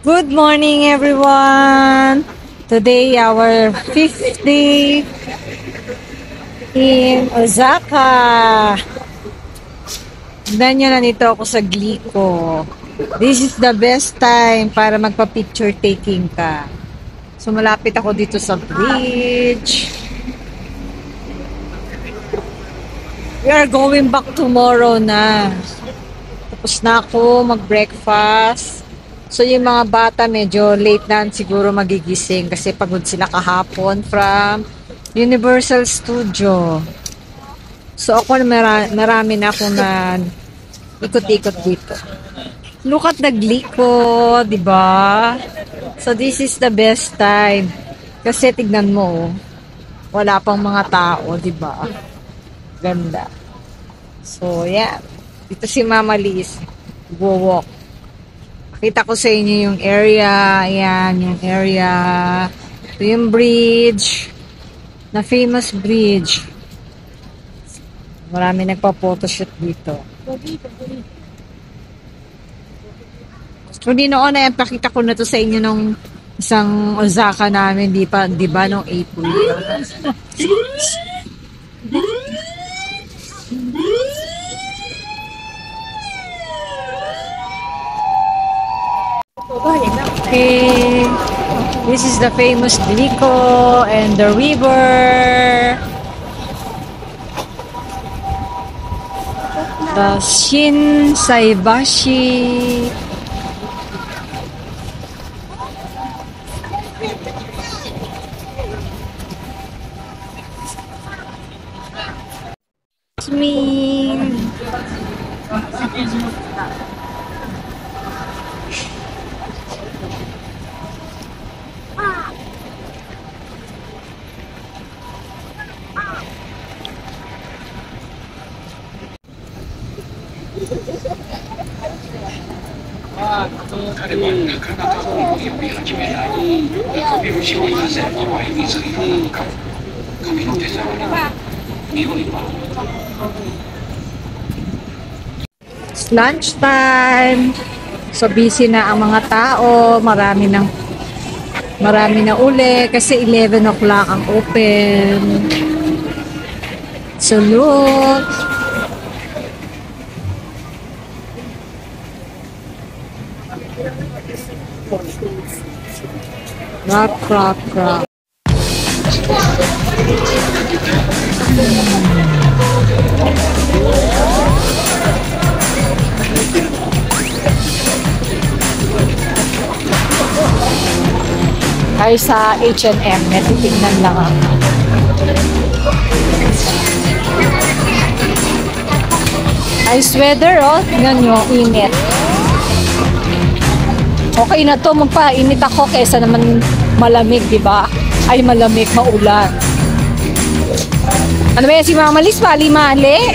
Good morning, everyone. Today, our fifth day in Osaka. Tignan nyo, nandito ako sa Glico. This is the best time para magpa-picture taking ka. So, malapit ako dito sa bridge. We are going back tomorrow na. Tapos na ako mag-breakfast. So, yung mga bata medyo late na siguro magigising kasi pagod sila kahapon from Universal Studio. So, ako marami na ako na ikot-ikot dito. Look at the Glico, di ba? So, this is the best time. Kasi tignan mo, wala pang mga tao, di ba? Ganda. So, yeah. Dito si Mama Liz. Go-walk. Pakita ko sa inyo yung area. Ayan, yung area. Ito yung bridge. Na famous bridge. Marami nagpa-photoshoot dito. So, di noon na pakita ko na to sa inyo nung isang Osaka namin. Di ba, nung April. Okay, this is the famous Glico and the river. The Shinsaibashi. Swimming. It's lunchtime. So busy na ang mga tao, marami na uli kasi 11 o'clock ang open. So look. Crap. Ay sa H&M, titignan lang ako. Ice weather, oh. Tingnan nyo, init. Okay na to, magpainit ako kaysa naman malamig, di ba? Ay, malamig, maulan. Ano ba yan si Mama Liz? Mali-mali?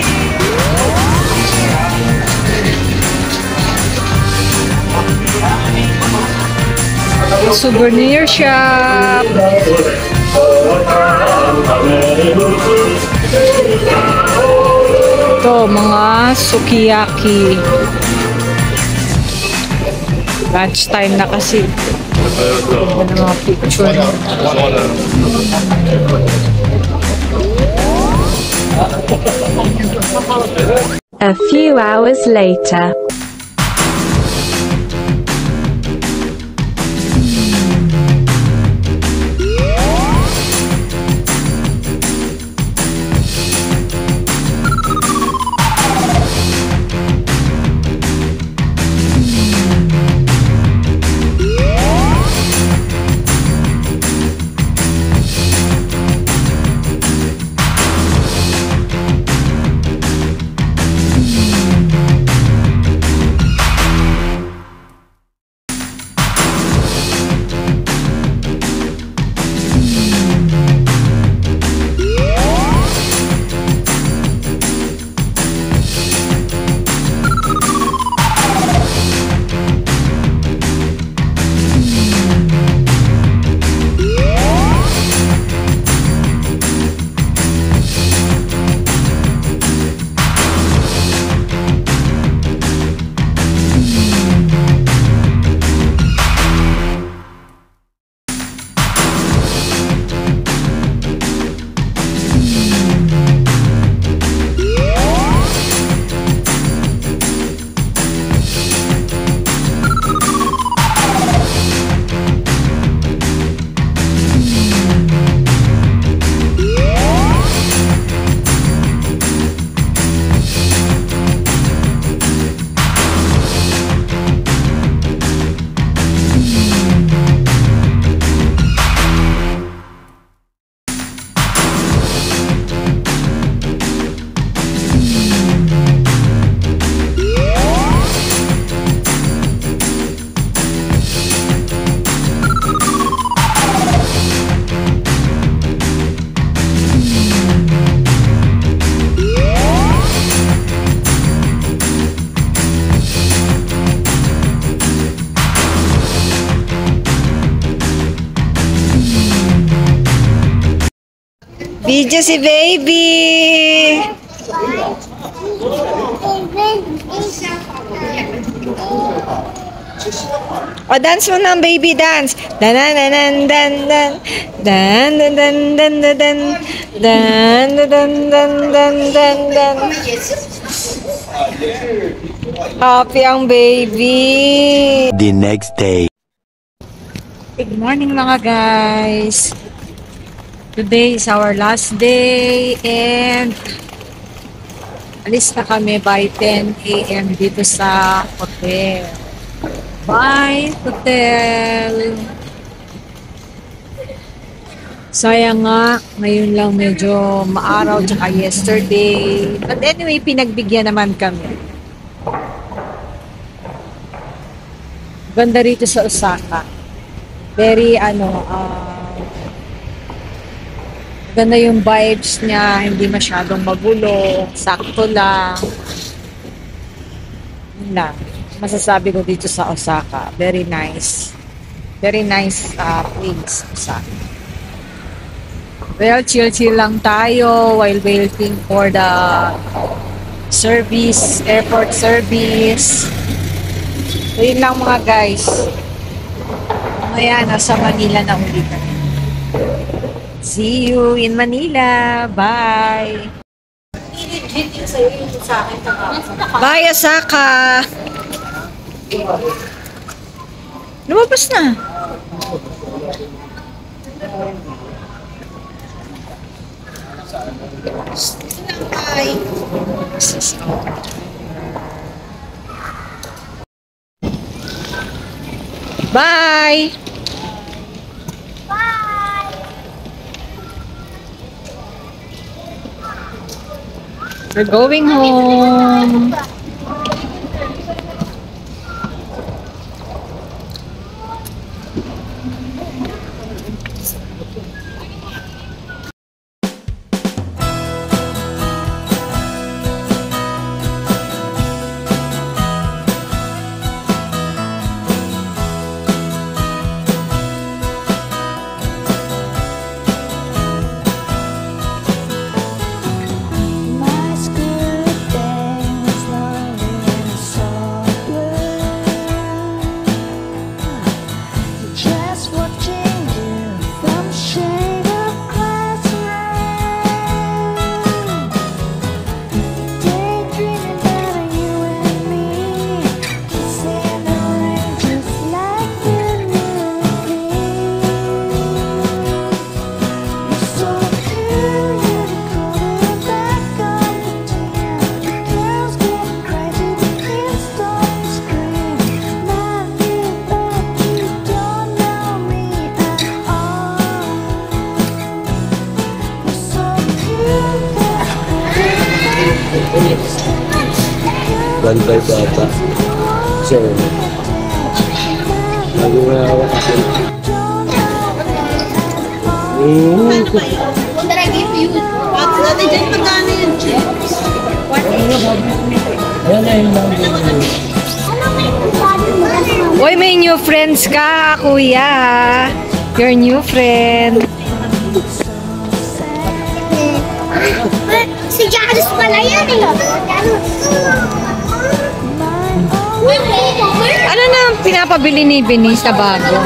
Souvenir shop. Ito, mga sukiyaki. Lunch time na kasi. Ito na mga picture. A few hours later. Video si baby! O, dance mo ng baby dance. Dan dan dan dan dan dan dan dan dan dan dan dan dan dan dan dan. Happy ang baby. The next day. Good morning mga guys. Today is our last day and alis na kami by 10 a.m. dito sa hotel. Bye, hotel! Sayang nga, ngayon lang medyo maaraw tsaka yesterday. But anyway, pinagbigyan naman kami. Ganda rito sa Osaka. Very, ganda yung vibes niya, hindi masyadong magulo, sakto lang. Yun lang. Masasabi ko dito sa Osaka. Very nice. Very nice place, Osaka. Well, chill-chill lang tayo while waiting for the service, airport service. So, yun lang mga guys. Mamaya, nasa Manila na uli kami. See you in Manila. Bye! Bye, Osaka! Lumabas na. Bye. We're going home. Bantay bata. So, nag-umawa kasi. Kung daragin po yun. At natin dyan magkano yung chips? Uy, may new friends ka, kuya. Your new friend. Si Janice pala yan eh. Ano na ang pinapabili ni Benice na bago?